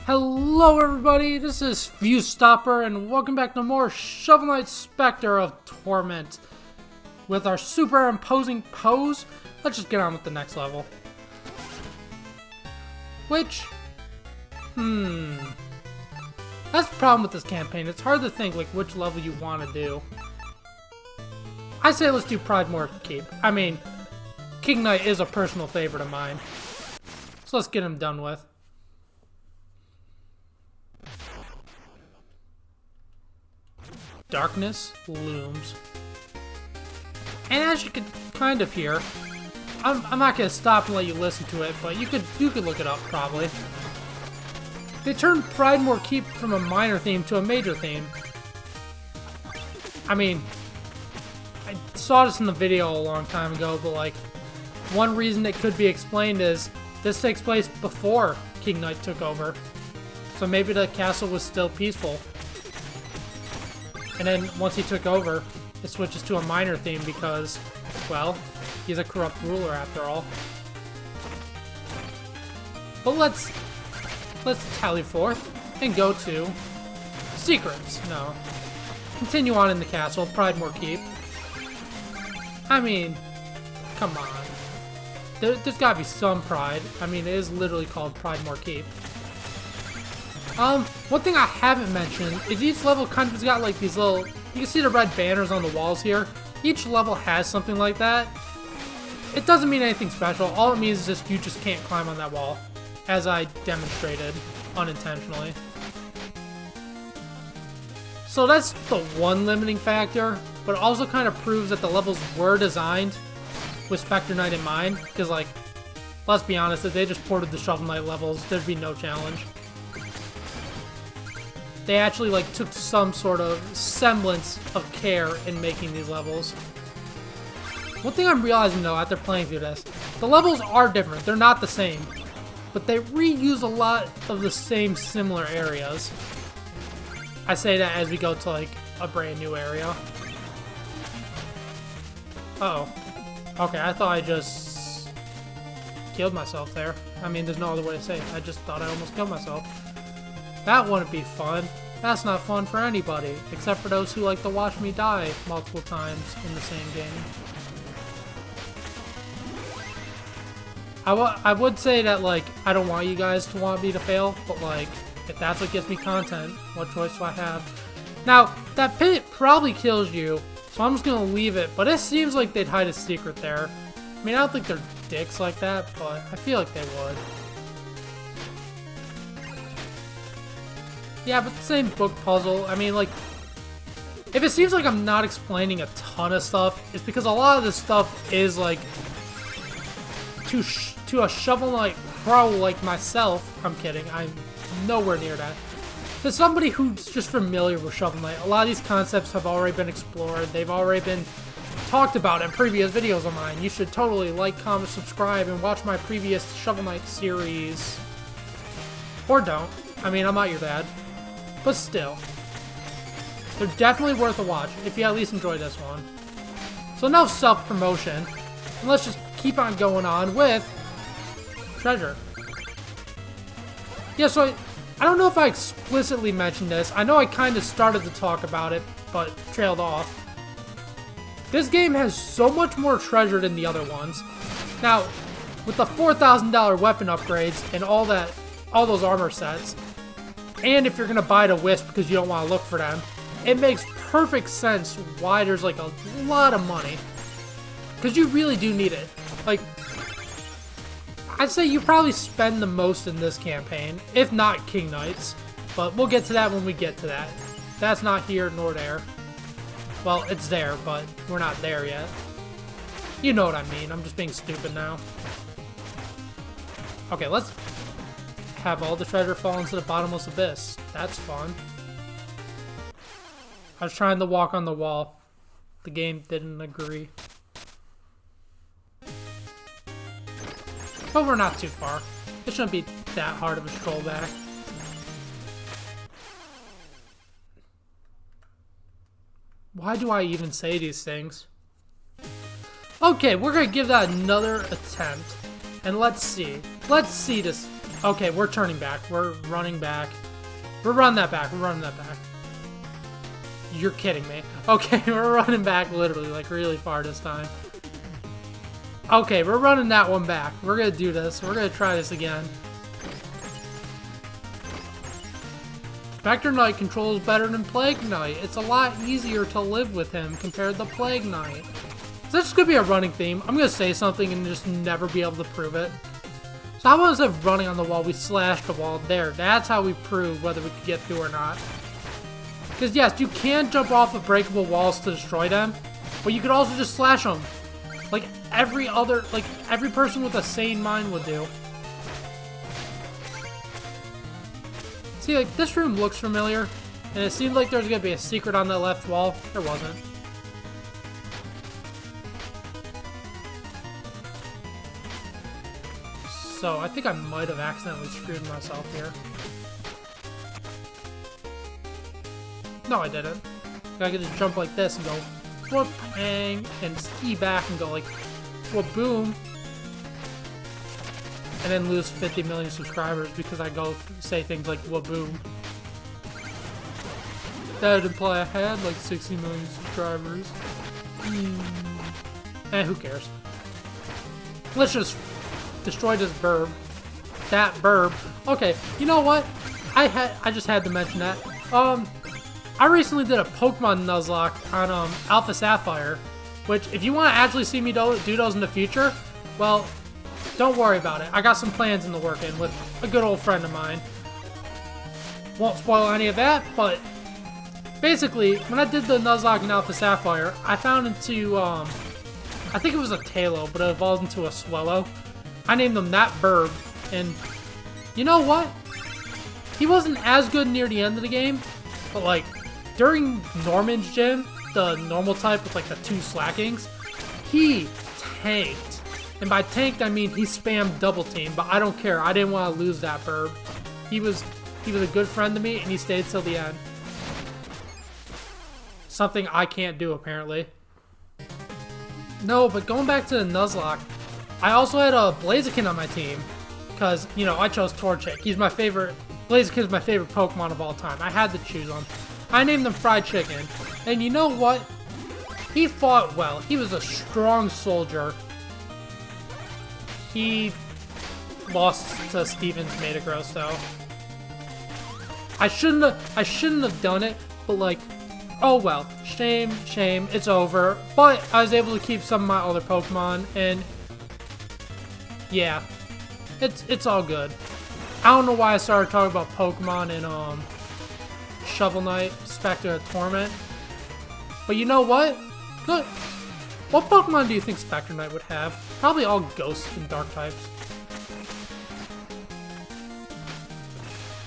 Hello everybody, this is Viewstopper, and welcome back to more Shovel Knight Specter of Torment. With our super imposing pose, let's just get on with the next level. Which, that's the problem with this campaign. It's hard to think like which level you want to do. I say let's do Pridemore Keep. I mean, King Knight is a personal favorite of mine. So let's get him done with. Darkness looms. And as you can kind of hear, I'm not gonna stop and let you listen to it, but you could look it up probably. They turned Pridemore Keep from a minor theme to a major theme. I mean, I saw this in the video a long time ago, but like, one reason it could be explained is this takes place before King Knight took over. So maybe the castle was still peaceful. And then once he took over, it switches to a minor theme because, well, he's a corrupt ruler after all. But let's tally forth and go to secrets. No. Continue on in the castle, Pridemore Keep. I mean, come on. There's gotta be some pride. I mean, it is literally called Pridemore Keep. One thing I haven't mentioned is each level kind of has got like these little, you can see the red banners on the walls here. Each level has something like that. It doesn't mean anything special. All it means is just you just can't climb on that wall, as I demonstrated unintentionally. So that's the one limiting factor, but it also kind of proves that the levels were designed with Specter Knight in mind, because like, let's be honest, if they just ported the Shovel Knight levels, there'd be no challenge. They actually like took some sort of semblance of care in making these levels. One thing I'm realizing though after playing through this, the levels are different, they're not the same, but they reuse a lot of the same similar areas. I say that as we go to like a brand new area. Uh-oh. Okay, I thought I just killed myself there. I mean, there's no other way to say it. I just thought I almost killed myself. That wouldn't be fun. That's not fun for anybody, except for those who like to watch me die multiple times in the same game. I would say that, like, I don't want you guys to want me to fail, but, like, if that's what gets me content, what choice do I have? Now, that pit probably kills you, so I'm just gonna leave it, but it seems like they'd hide a secret there. I mean, I don't think they're dicks like that, but I feel like they would. Yeah, but the same book puzzle. I mean, like, if it seems like I'm not explaining a ton of stuff, it's because a lot of this stuff is, like, to a Shovel Knight pro like myself, I'm kidding, I'm nowhere near that. To somebody who's just familiar with Shovel Knight, a lot of these concepts have already been explored, they've already been talked about in previous videos of mine. You should totally like, comment, subscribe, and watch my previous Shovel Knight series. Or don't. I mean, I'm not your dad. But still, they're definitely worth a watch if you at least enjoy this one. So enough self-promotion, and let's just keep on going on with treasure. Yeah, so I don't know if I explicitly mentioned this. I know I kind of started to talk about it, but trailed off. This game has so much more treasure than the other ones. Now, with the $4,000 weapon upgrades and all those armor sets, and if you're gonna buy the Wisp because you don't want to look for them, it makes perfect sense why there's like a lot of money. Because you really do need it. Like, I'd say you probably spend the most in this campaign, if not King Knight's. But we'll get to that when we get to that. That's not here nor there. Well, it's there, but we're not there yet. You know what I mean, I'm just being stupid now. Okay, let's have all the treasure fall into the bottomless abyss. That's fun. I was trying to walk on the wall. The game didn't agree. But we're not too far. It shouldn't be that hard of a stroll back. Why do I even say these things? Okay, we're gonna give that another attempt. And let's see. Let's see this Okay, we're turning back. We're running back. We're running that back. We're running that back. You're kidding me. Okay, we're running back literally, like, really far this time. Okay, we're running that one back. We're gonna do this. We're gonna try this again. Specter Knight controls better than Plague Knight. It's a lot easier to live with him compared to Plague Knight. So this is gonna be a running theme. I'm gonna say something and just never be able to prove it. So how about instead of running on the wall, we slash the wall there. That's how we prove whether we can get through or not. Because yes, you can jump off of breakable walls to destroy them, but you could also just slash them. Like every person with a sane mind would do. See, like, this room looks familiar, and it seemed like there was gonna be a secret on that left wall. There wasn't. So, I think I might have accidentally screwed myself here. No, I didn't. I could just jump like this and go, whoop, bang, and ski back and go like, whoop, boom. And then lose 50 million subscribers because I go say things like, whoop, boom. That would imply I had like 60 million subscribers. Who cares? Let's just destroy this burb. That burb. Okay, you know what? I just had to mention that. I recently did a Pokemon Nuzlocke on Alpha Sapphire, which if you want to actually see me do those in the future, well, don't worry about it. I got some plans in the working with a good old friend of mine. Won't spoil any of that, but basically, when I did the Nuzlocke in Alpha Sapphire, I found into, I think it was a Talo, but it evolved into a Swellow. I named him That Burb, and you know what? He wasn't as good near the end of the game, but like, during Norman's gym, the normal type with like the 2 slackings, he tanked. And by tanked, I mean he spammed double team, but I don't care. I didn't want to lose that burb. He was a good friend to me, and he stayed till the end. Something I can't do, apparently. No, but going back to the Nuzlocke, I also had a Blaziken on my team, because, you know, I chose Torchic. He's my favorite. Blaziken's my favorite Pokemon of all time. I had to choose him. I named him Fried Chicken. And you know what? He fought well. He was a strong soldier. He lost to Steven's Metagross, though. I shouldn't have done it, but like, oh well. Shame, it's over. But I was able to keep some of my other Pokemon, and yeah, it's all good. I don't know why I started talking about Pokemon in Shovel Knight, Specter, and Torment. But you know what? Look, what Pokemon do you think Specter Knight would have? Probably all Ghost and Dark types.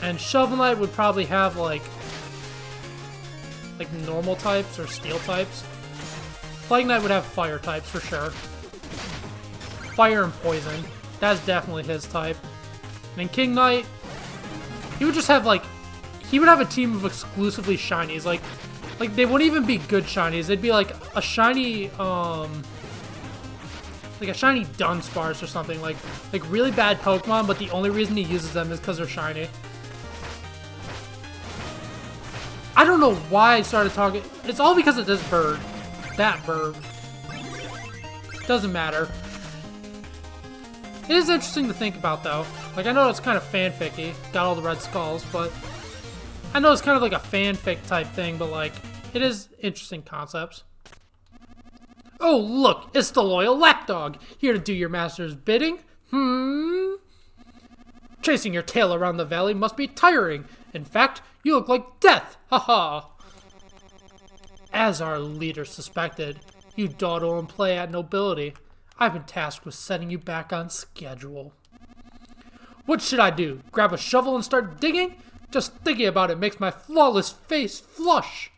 And Shovel Knight would probably have like normal types or steel types. Plague Knight would have fire types for sure. Fire and poison. That's definitely his type. And then King Knight, he would just have like, he would have a team of exclusively shinies. Like they wouldn't even be good shinies. They'd be like a shiny, like a shiny Dunsparce or something. Like really bad Pokemon, but the only reason he uses them is because they're shiny. I don't know why I started talking. It's all because of this bird. That bird. Doesn't matter. It is interesting to think about, though. Like, I know it's kind of fanficky. Got all the red skulls, but I know it's kind of like a fanfic type thing, but like, it is interesting concepts. Oh, look, it's the loyal lapdog, here to do your master's bidding. Chasing your tail around the valley must be tiring. In fact, you look like death. Haha. As our leader suspected, you dawdle and play at nobility. I've been tasked with setting you back on schedule. What should I do? Grab a shovel and start digging? Just thinking about it makes my flawless face flush.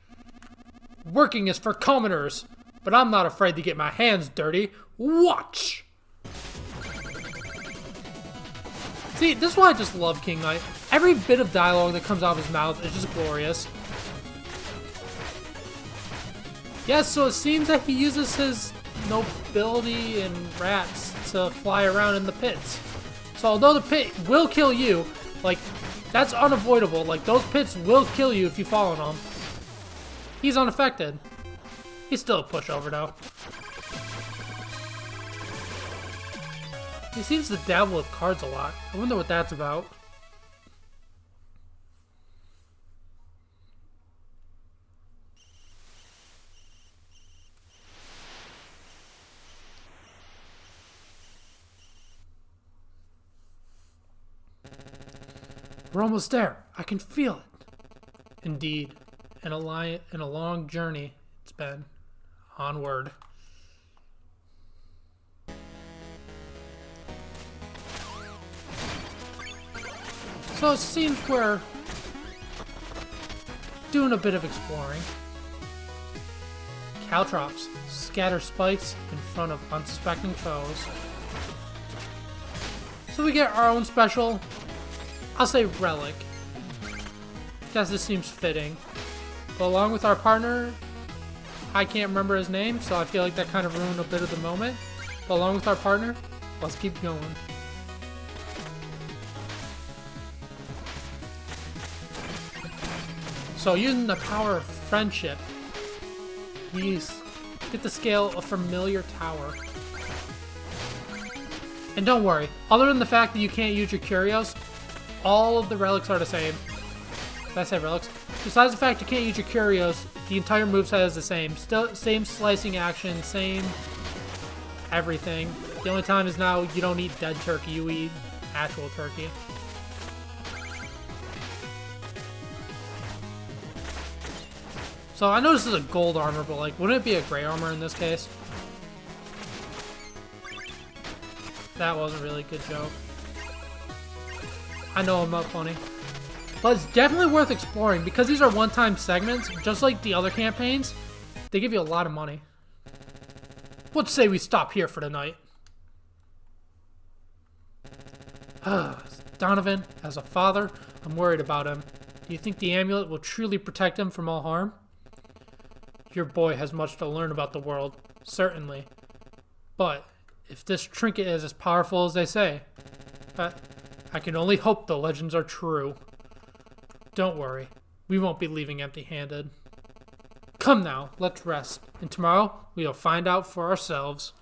Working is for commoners, but I'm not afraid to get my hands dirty. Watch! See, this is why I just love King Knight. Every bit of dialogue that comes out of his mouth is just glorious. Yes, so it seems that he uses his nobility and rats to fly around in the pits. So although the pit will kill you, like, that's unavoidable. Like, those pits will kill you if you fall in them. He's unaffected. He's still a pushover, though. He seems to dabble with cards a lot. I wonder what that's about. We're almost there. I can feel it. Indeed. And a long journey it's been. Onward. So it seems we're doing a bit of exploring. Caltrops scatter spikes in front of unsuspecting foes. So we get our own special, I'll say relic. Guess this seems fitting. But along with our partner, I can't remember his name, so I feel like that kind of ruined a bit of the moment. But along with our partner, let's keep going. So using the power of friendship, we get the scale of familiar tower. And don't worry, other than the fact that you can't use your curios, all of the relics are the same. Did I say relics? Besides the fact you can't use your curios, the entire moveset is the same. Still, same slicing action, same everything. The only time is now you don't eat dead turkey, you eat actual turkey. So I know this is a gold armor, but like, wouldn't it be a gray armor in this case? That wasn't really a good joke. I know I'm not funny. But it's definitely worth exploring because these are one-time segments, just like the other campaigns. They give you a lot of money. Let's say we stop here for the night. Donovan, as a father, I'm worried about him. Do you think the amulet will truly protect him from all harm? Your boy has much to learn about the world, certainly. But if this trinket is as powerful as they say, I can only hope the legends are true. Don't worry, we won't be leaving empty-handed. Come now, let's rest, and tomorrow we'll find out for ourselves.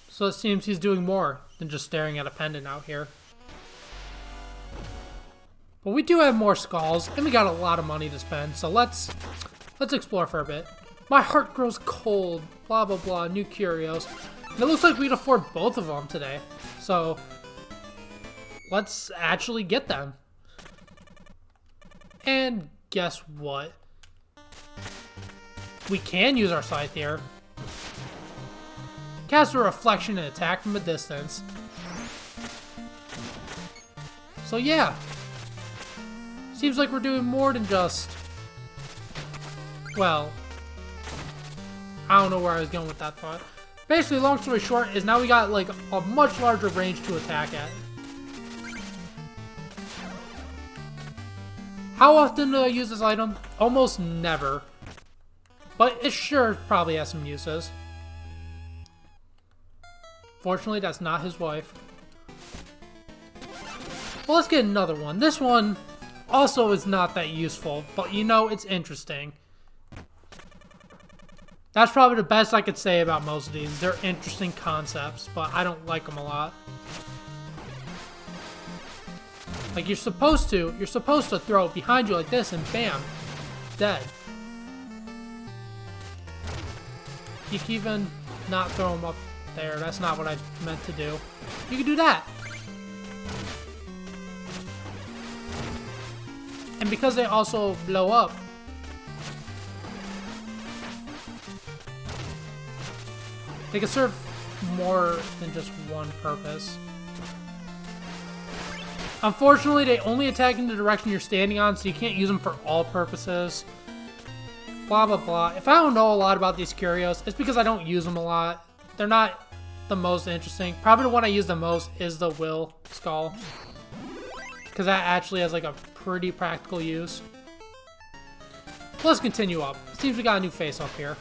So it seems he's doing more than just staring at a pendant out here. But we do have more skulls, and we got a lot of money to spend, so let's explore for a bit. My heart grows cold, blah blah blah, new curios. And it looks like we can afford both of them today, so let's actually get them. And guess what? We can use our scythe here. Cast a reflection and attack from a distance. So yeah. Seems like we're doing more than just... Well, I don't know where I was going with that thought. Basically, long story short, is now we got like a much larger range to attack at. How often do I use this item? Almost never. But it sure probably has some uses. Fortunately, that's not his wife. Well, let's get another one. This one also is not that useful, but you know, it's interesting. That's probably the best I could say about most of these. They're interesting concepts, but I don't like them a lot. Like, you're supposed to throw it behind you like this, and bam, dead. You can even not throw them up there. That's not what I meant to do. You can do that. And because they also blow up, they can serve more than just one purpose. Unfortunately, they only attack in the direction you're standing on, so you can't use them for all purposes. Blah, blah, blah. If I don't know a lot about these curios, it's because I don't use them a lot. They're not the most interesting. Probably the one I use the most is the Will Skull, because that actually has like a pretty practical use. Let's continue up. Seems we got a new face up here.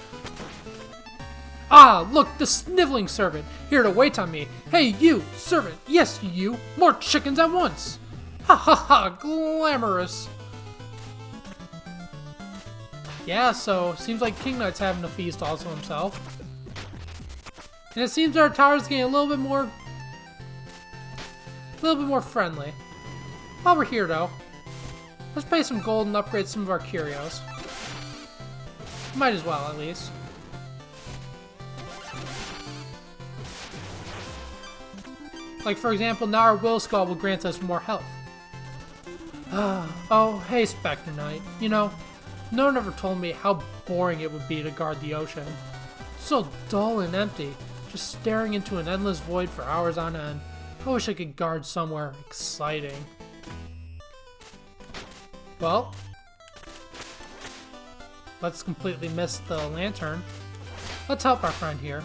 Ah, look, the sniveling servant, here to wait on me. Hey, you, servant, yes, you, more chickens at once. Ha ha ha, glamorous. Yeah, so, seems like King Knight's having a feast also himself. And it seems our tower's getting a little bit more friendly. While we're here, though, let's pay some gold and upgrade some of our curios. Might as well, at least. Like, for example, now our Will Skull will grant us more health. Oh, hey, Specter Knight. You know, no one ever told me how boring it would be to guard the ocean. So dull and empty, just staring into an endless void for hours on end. I wish I could guard somewhere exciting. Well, let's completely miss the lantern. Let's help our friend here.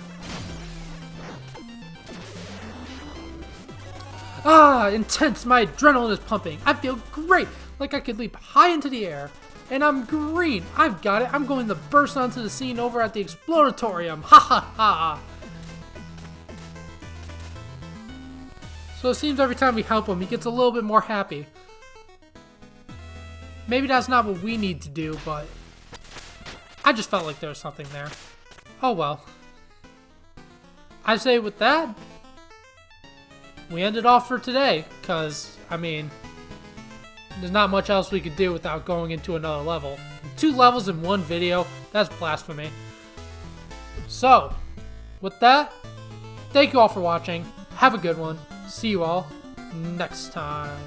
Ah, intense! My adrenaline is pumping. I feel great, like I could leap high into the air. And I'm green. I've got it. I'm going to burst onto the scene over at the Exploratorium. Ha ha ha! So it seems every time we help him, he gets a little bit more happy. Maybe that's not what we need to do, but I just felt like there was something there. Oh well. I say with that, we end it off for today, because, I mean, there's not much else we could do without going into another level. 2 levels in 1 video, that's blasphemy. So, with that, thank you all for watching. Have a good one. See you all next time.